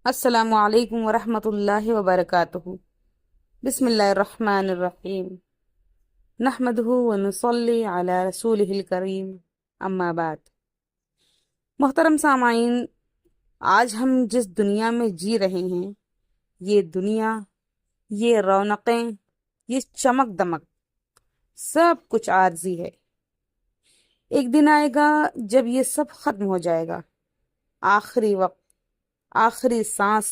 السلام علیکم ورحمۃ اللہ وبرکاتہ۔ بسم اللہ الرحمن الرحیم، نحمدہ ونصلی علی رسولہ الکریم، اما بعد۔ محترم سامعین، آج ہم جس دنیا میں جی رہے ہیں، یہ دنیا، یہ رونقیں، یہ چمک دمک، سب کچھ عارضی ہے۔ ایک دن آئے گا جب یہ سب ختم ہو جائے گا، آخری وقت، آخری سانس،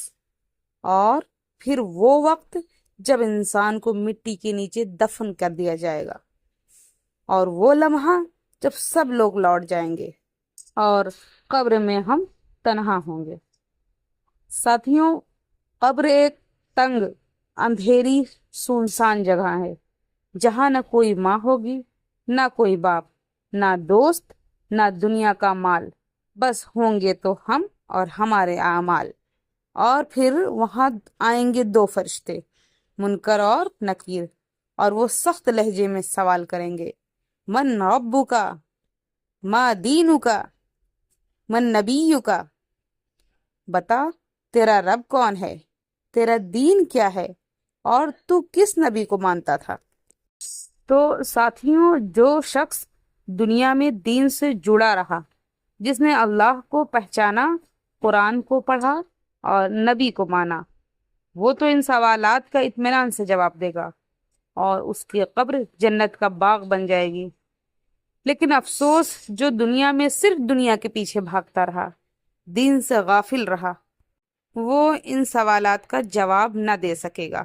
اور پھر وہ وقت جب انسان کو مٹی کے نیچے دفن کر دیا جائے گا، اور وہ لمحہ جب سب لوگ لوٹ جائیں گے اور قبر میں ہم تنہا ہوں گے۔ ساتھیوں، قبر ایک تنگ، اندھیری، سنسان جگہ ہے، جہاں نہ کوئی ماں ہوگی، نہ کوئی باپ، نہ دوست، نہ دنیا کا مال، بس ہوں گے تو ہم اور ہمارے اعمال۔ اور پھر وہاں آئیں گے دو فرشتے، منکر اور نکیر، اور وہ سخت لہجے میں سوال کریں گے، من ربک، ما دینک، من نبیک، بتا تیرا رب کون ہے، تیرا دین کیا ہے، اور تو کس نبی کو مانتا تھا۔ تو ساتھیوں، جو شخص دنیا میں دین سے جڑا رہا، جس نے اللہ کو پہچانا، قرآن کو پڑھا اور نبی کو مانا، وہ تو ان سوالات کا اطمینان سے جواب دے گا، اور اس کی قبر جنت کا باغ بن جائے گی۔ لیکن افسوس، جو دنیا میں صرف دنیا کے پیچھے بھاگتا رہا، دین سے غافل رہا، وہ ان سوالات کا جواب نہ دے سکے گا۔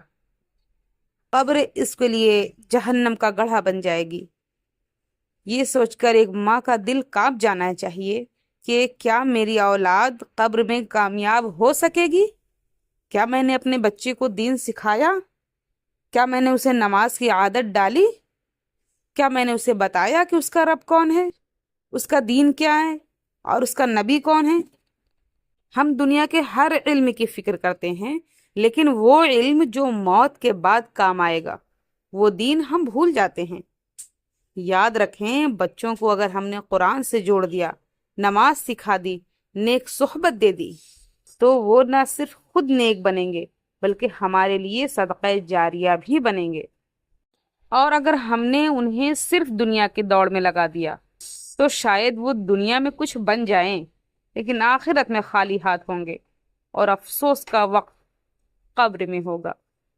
قبر اس کے لیے جہنم کا گڑھا بن جائے گی۔ یہ سوچ کر ایک ماں کا دل کانپ جانا چاہیے کہ کیا میری اولاد قبر میں کامیاب ہو سکے گی؟ کیا میں نے اپنے بچے کو دین سکھایا؟ کیا میں نے اسے نماز کی عادت ڈالی؟ کیا میں نے اسے بتایا کہ اس کا رب کون ہے، اس کا دین کیا ہے، اور اس کا نبی کون ہے؟ ہم دنیا کے ہر علم کی فکر کرتے ہیں، لیکن وہ علم جو موت کے بعد کام آئے گا، وہ دین ہم بھول جاتے ہیں۔ یاد رکھیں، بچوں کو اگر ہم نے قرآن سے جوڑ دیا، نماز سکھا دی، نیک صحبت دے دی، تو وہ نہ صرف خود نیک بنیں گے بلکہ ہمارے لیے صدقہ جاریہ بھی بنیں گے۔ اور اگر ہم نے انہیں صرف دنیا کی دوڑ میں لگا دیا تو شاید وہ دنیا میں کچھ بن جائیں لیکن آخرت میں خالی ہاتھ ہوں گے، اور افسوس کا وقت قبر میں ہوگا،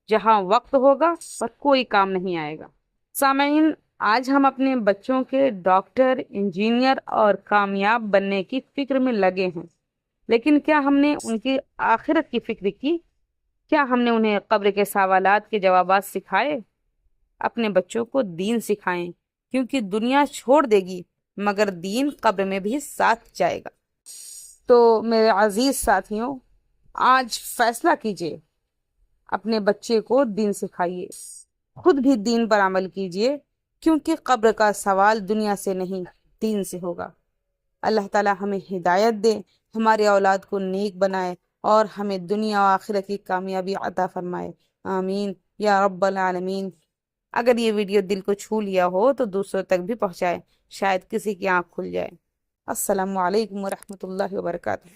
جہاں وقت ہوگا پر کوئی کام نہیں آئے گا۔ سامعین، آج ہم اپنے بچوں کے ڈاکٹر، انجینئر اور کامیاب بننے کی فکر میں لگے ہیں، لیکن کیا ہم نے ان کی آخرت کی فکر کی؟ کیا ہم نے انہیں قبر کے سوالات کے جوابات سکھائے؟ اپنے بچوں کو دین سکھائیں، کیونکہ دنیا چھوڑ دے گی مگر دین قبر میں بھی ساتھ جائے گا۔ تو میرے عزیز ساتھیوں، آج فیصلہ کیجئے، اپنے بچے کو دین سکھائیے، خود بھی دین پر عمل کیجئے، کیونکہ قبر کا سوال دنیا سے نہیں، دین سے ہوگا۔ اللہ تعالی ہمیں ہدایت دے، ہماری اولاد کو نیک بنائے، اور ہمیں دنیا و آخرت کی کامیابی عطا فرمائے، آمین یا رب العالمین۔ اگر یہ ویڈیو دل کو چھو لیا ہو تو دوسروں تک بھی پہنچائے، شاید کسی کی آنکھ کھل جائے۔ السلام علیکم ورحمۃ اللہ وبرکاتہ۔